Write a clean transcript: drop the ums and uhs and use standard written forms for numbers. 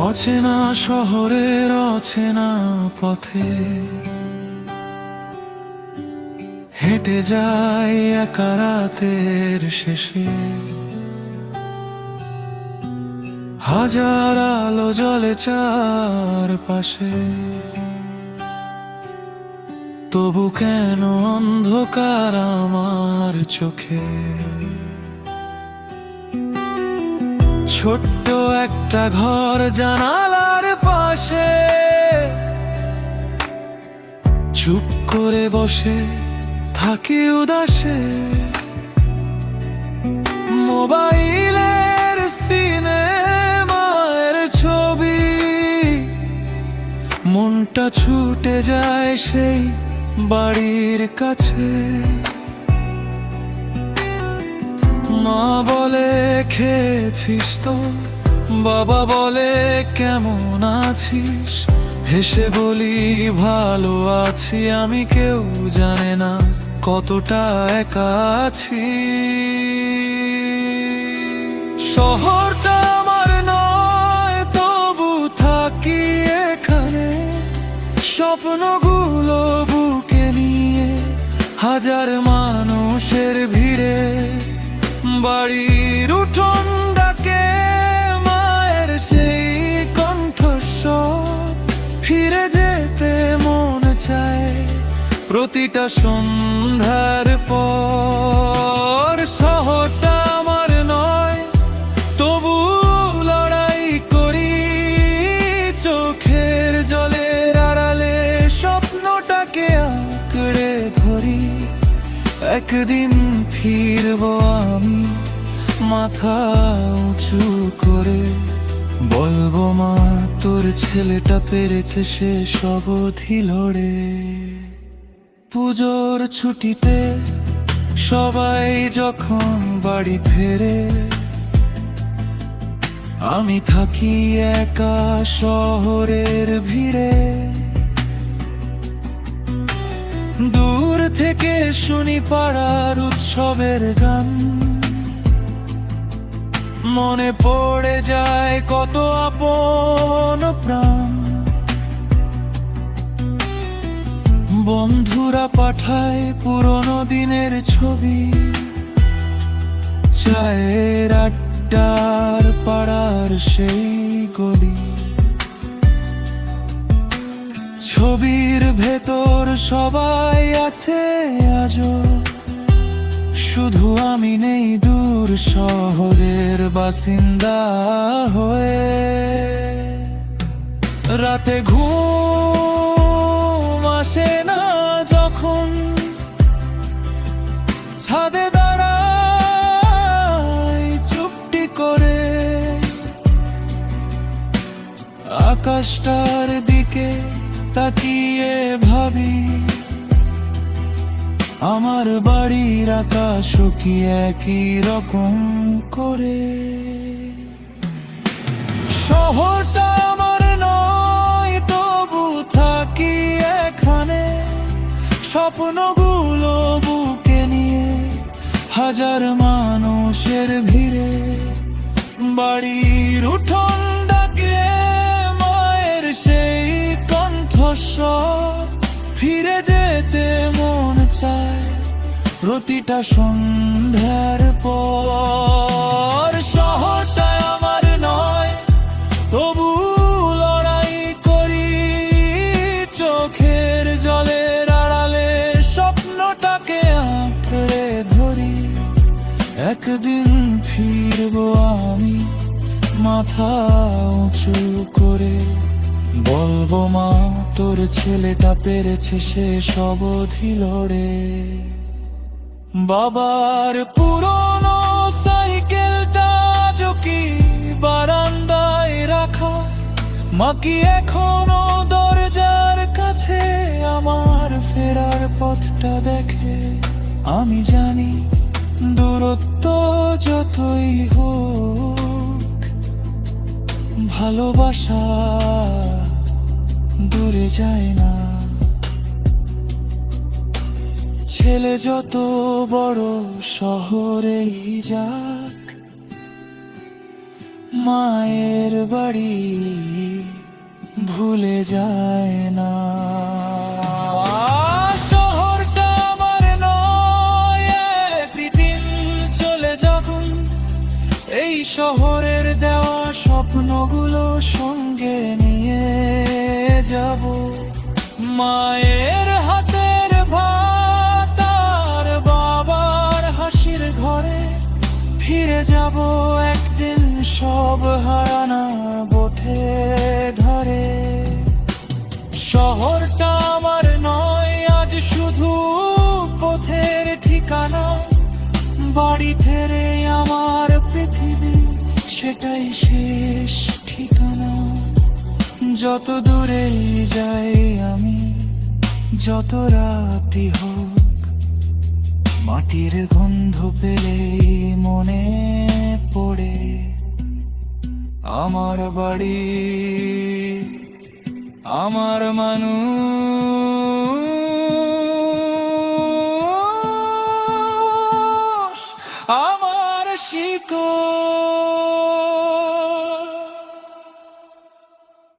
অচেনা শহরের অচেনা পথে হেঁটে যাই একা রাতের শেষে। হাজার আলো জ্বলে চারপাশে, তবু কেন অন্ধকার আমার চোখে। ছোট্ট একটা ঘর জানালার পাশে, চুপ করে বসে থাকি উদাসে। মোবাইলের স্ক্রিনে মায়ের ছবি, মনটা ছুটে যায় সেই বাড়ির কাছে। মা বলে খেয়েছিস তো, বাবা বলে কেমন আছিস, হেসে বলি ভালো আছি। আমি কেউ জানে না কতটা একা আছি। শহরটা আমার নয়, তবু থাকি এখানে। স্বপ্নগুলো বুকে নিয়ে হাজার মানুষের ভিড়ে। বাড়ির উঠোন ডাকে মায়ের সেই কণ্ঠস্বর, ফিরে যেতে মন চায় প্রতিটা সন্ধ্যার পর। শহরটা আমার নয়, তবু লড়াই করি চোখের জলের আড়ালে। স্বপ্নটাকে আঁকড়ে ধরি, একদিন ফিরবো আমি মাথা উঁচু করে। বলবো মা তোর ছেলেটা পেরেছে সে সব অধি লড়ে। পুজোর ছুটিতে সবাই যখন বাড়ি ফেরে, আমি থাকি একা শহরের ভিড়ে। দূর থেকে শুনি পাড়ার উৎসবের গান, মনে পড়ে যায় কত আপন প্রাণ। বন্ধুরা পাঠায় পুরনো দিনের ছবি, চায়ের আড্ডার পাড়ার সেই গলি। ছবির ভেতর সবাই আছে আজও, শুধু আমি নেই দূর শহরের বাসিন্দা হয়ে। রাতে ঘুম আসে না যখন ছাদে দাঁড়াই চুপটি করে। আকাশটার দিকে তাকিয়ে ভাবি, আমার বাড়ির আকাশও কি একই রকম করে। শহরটা আমার নয়, তবু থাকি এখানে। স্বপ্নগুলো বুকে নিয়ে হাজার মানুষের ভিড়ে। বাড়ির উঠোন ডাকে মায়ের সেই কণ্ঠস্বর, ফিরে যেতে মন চায় প্রতিটা সন্ধ্যার পর। শহরটা আমার নয়, তবু লড়াই করি চোখের জলের আড়ালে। স্বপ্নটাকে আঁকড়ে ধরি, একদিন ফিরবো আমি মাথা উঁচু করে। বলবো মা তোর ছেলেটা পেরেছে সে সব অধি লড়ে। বাবার পুরনো সাইকেলটা কি বারান্দায় রাখা, মা কি এখনো দরজার কাছে আমার ফেরার পথটা দেখে। আমি জানি দূরত্ব যতই হোক, ভালোবাসা দূরে যায় না। ছেলে যত বড় শহরেই যাক, মায়ের বাড়ি ভুলে যায় না। শহরটা আমার নয়, একদিন চলে যাব। এই শহরের দেওয়া স্বপ্নগুলো সঙ্গে নিয়ে যাব। মায়ের হাতের ভাত আর বাবার হাসির ঘরে ফিরে যাব একদিন, সব হারানা বোঠে ধরে। শহরটা আমার নয় আজ শুধু পথের ঠিকানা, বাড়ি ফেরে আমার পৃথিবী সেটাই শেষ ঠিকানা। যত দূরেই যাই আমি, যত রাতি হোক, মাটির গন্ধ পেলেই মনে পড়ে আমার বাড়ি, আমার মানুষ।